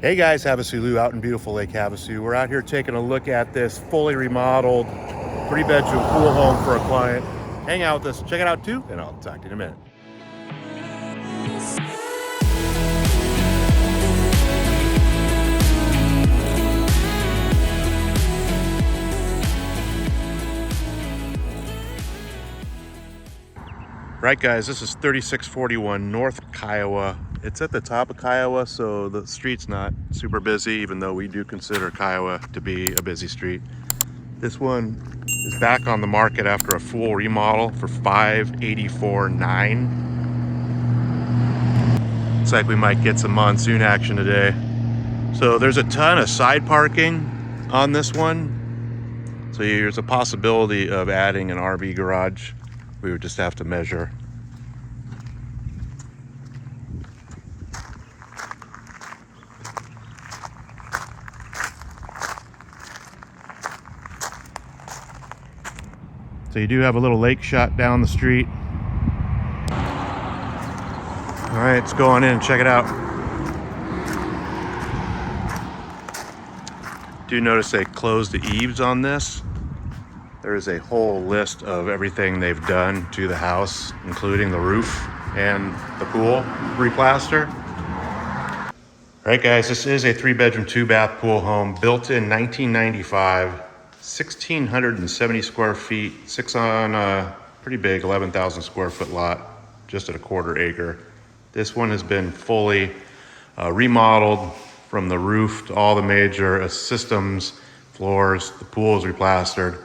Hey guys, HavasuLew out in beautiful Lake Havasu. We're out here taking a look at this fully remodeled 3-bedroom pool home for a client. Hang out with us, check it out too, and I'll talk to you in a minute. Right guys, this is 3641 North Kiowa. It's at the top of Kiowa, so the street's not super busy, even though we do consider Kiowa to be a busy street. This one is back on the market after a full remodel for $584,900. Looks like we might get some monsoon action today. So there's a ton of side parking on this one. So there's a possibility of adding an RV garage. We would just have to measure. So you do have a little lake shot down the street. All right, let's go on in and check it out. Do notice they closed the eaves on this. There is a whole list of everything they've done to the house, including the roof and the pool replaster. All right guys, this is a 3-bedroom, 2-bath pool home built in 1995, 1,670 square feet, sits on a pretty big 11,000 square foot lot, just at a 1/4 acre. This one has been fully remodeled from the roof to all the major systems, floors. The pool is replastered.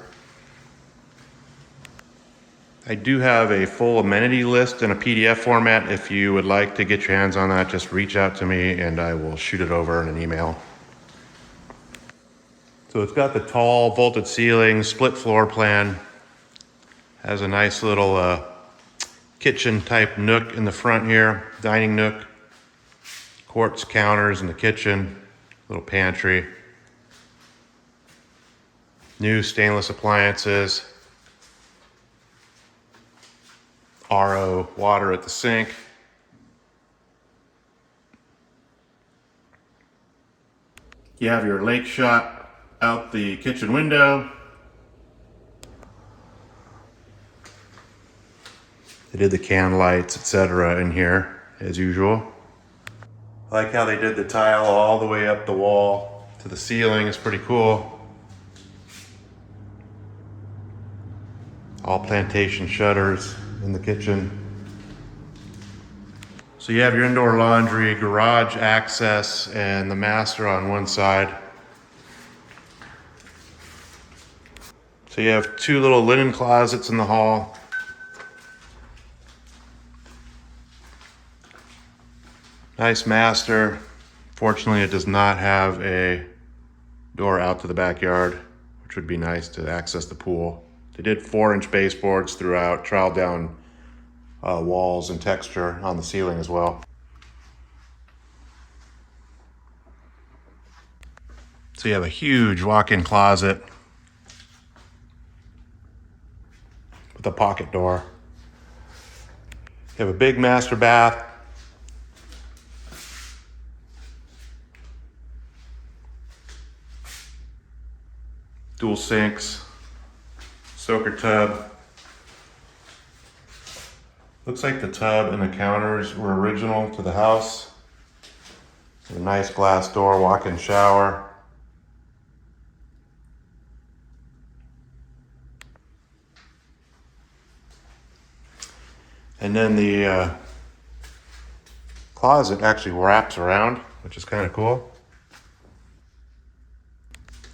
I do have a full amenity list in a PDF format. If you would like to get your hands on that, just reach out to me and I will shoot it over in an email. So it's got the tall vaulted ceiling, split floor plan, has a nice little kitchen type nook in the front here, dining nook, quartz counters in the kitchen, little pantry, new stainless appliances, RO water at the sink. You have your lake shot out the kitchen window. They did the can lights, etc. in here as usual. I like how they did the tile all the way up the wall to the ceiling. It's pretty cool. All plantation shutters in the kitchen. So you have your indoor laundry, garage access, and the master on one side. So you have 2 little linen closets in the hall. Nice master. Fortunately, it does not have a door out to the backyard, which would be nice to access the pool. They did 4-inch baseboards throughout, trowel down walls and texture on the ceiling as well. So you have a huge walk-in closet with a pocket door. You have a big master bath. Dual sinks. Soaker tub. Looks like the tub and the counters were original to the house. A nice glass door, walk-in shower. And then the closet actually wraps around, which is kind of cool.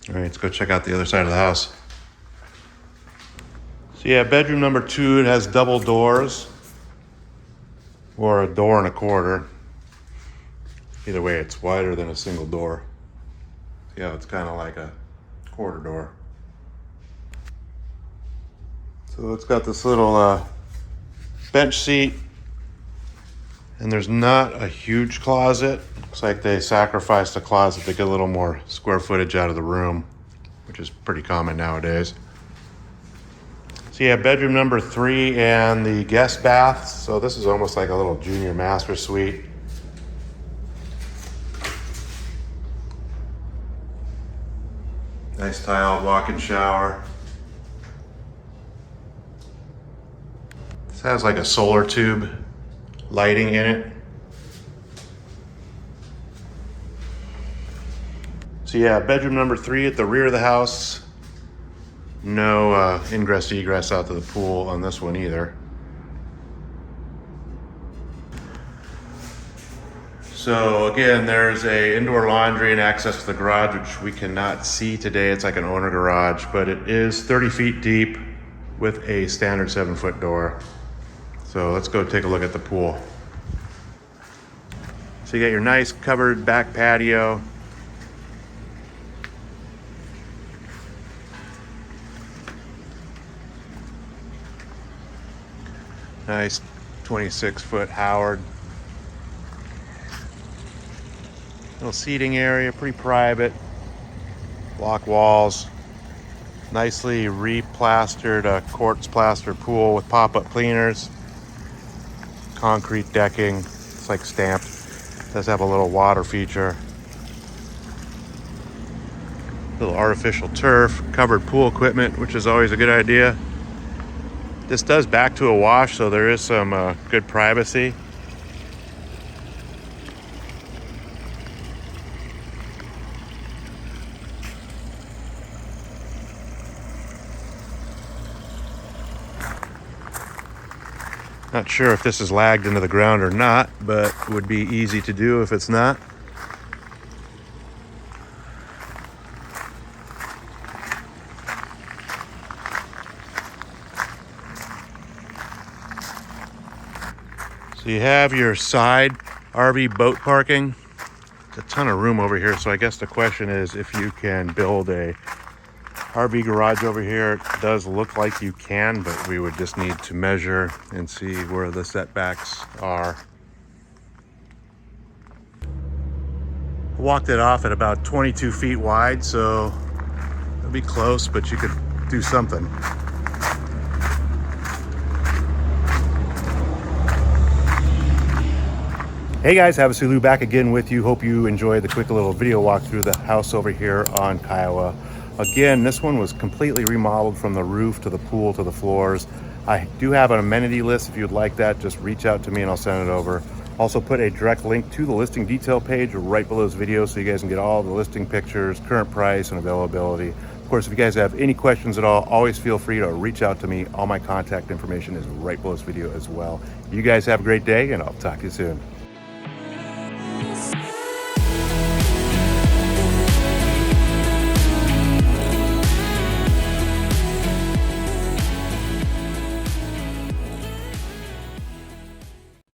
All right, let's go check out the other side of the house. So yeah, bedroom number 2, it has double doors or a door and a 1/4. Either way, it's wider than a single door. Yeah, it's kind of like a 1/4 door. So it's got this little bench seat, and there's not a huge closet. Looks like they sacrificed a closet to get a little more square footage out of the room, which is pretty common nowadays. So yeah, bedroom number 3 and the guest bath. So this is almost like a little junior master suite. Nice tiled walk-in shower. This has like a solar tube lighting in it. So yeah, bedroom number 3 at the rear of the house. No ingress egress out to the pool on this one either. So again, there's a indoor laundry and access to the garage, which we cannot see today. It's like an owner garage, but it is 30 feet deep with a standard 7-foot door. So let's go take a look at the pool. So you got your nice covered back patio. Nice 26-foot Howard. Little seating area, pretty private. Block walls. Nicely replastered quartz plaster pool with pop-up cleaners. Concrete decking. It's like stamped. Does have a little water feature. Little artificial turf. Covered pool equipment, which is always a good idea. This does back to a wash, so there is some good privacy. Not sure if this is lagged into the ground or not, but it would be easy to do if it's not. So you have your side RV boat parking. There's a ton of room over here, so I guess the question is if you can build a RV garage over here. It does look like you can, but we would just need to measure and see where the setbacks are. I walked it off at about 22 feet wide, so it'll be close, but you could do something. Hey guys, HavasuLew back again with you. Hope you enjoyed the quick little video walk through the house over here on Kiowa. Again, this one was completely remodeled from the roof to the pool to the floors. I do have an amenity list. If you'd like that, just reach out to me and I'll send it over. Also put a direct link to the listing detail page right below this video so you guys can get all the listing pictures, current price, and availability. Of course, if you guys have any questions at all, always feel free to reach out to me. All my contact information is right below this video as well. You guys have a great day, and I'll talk to you soon.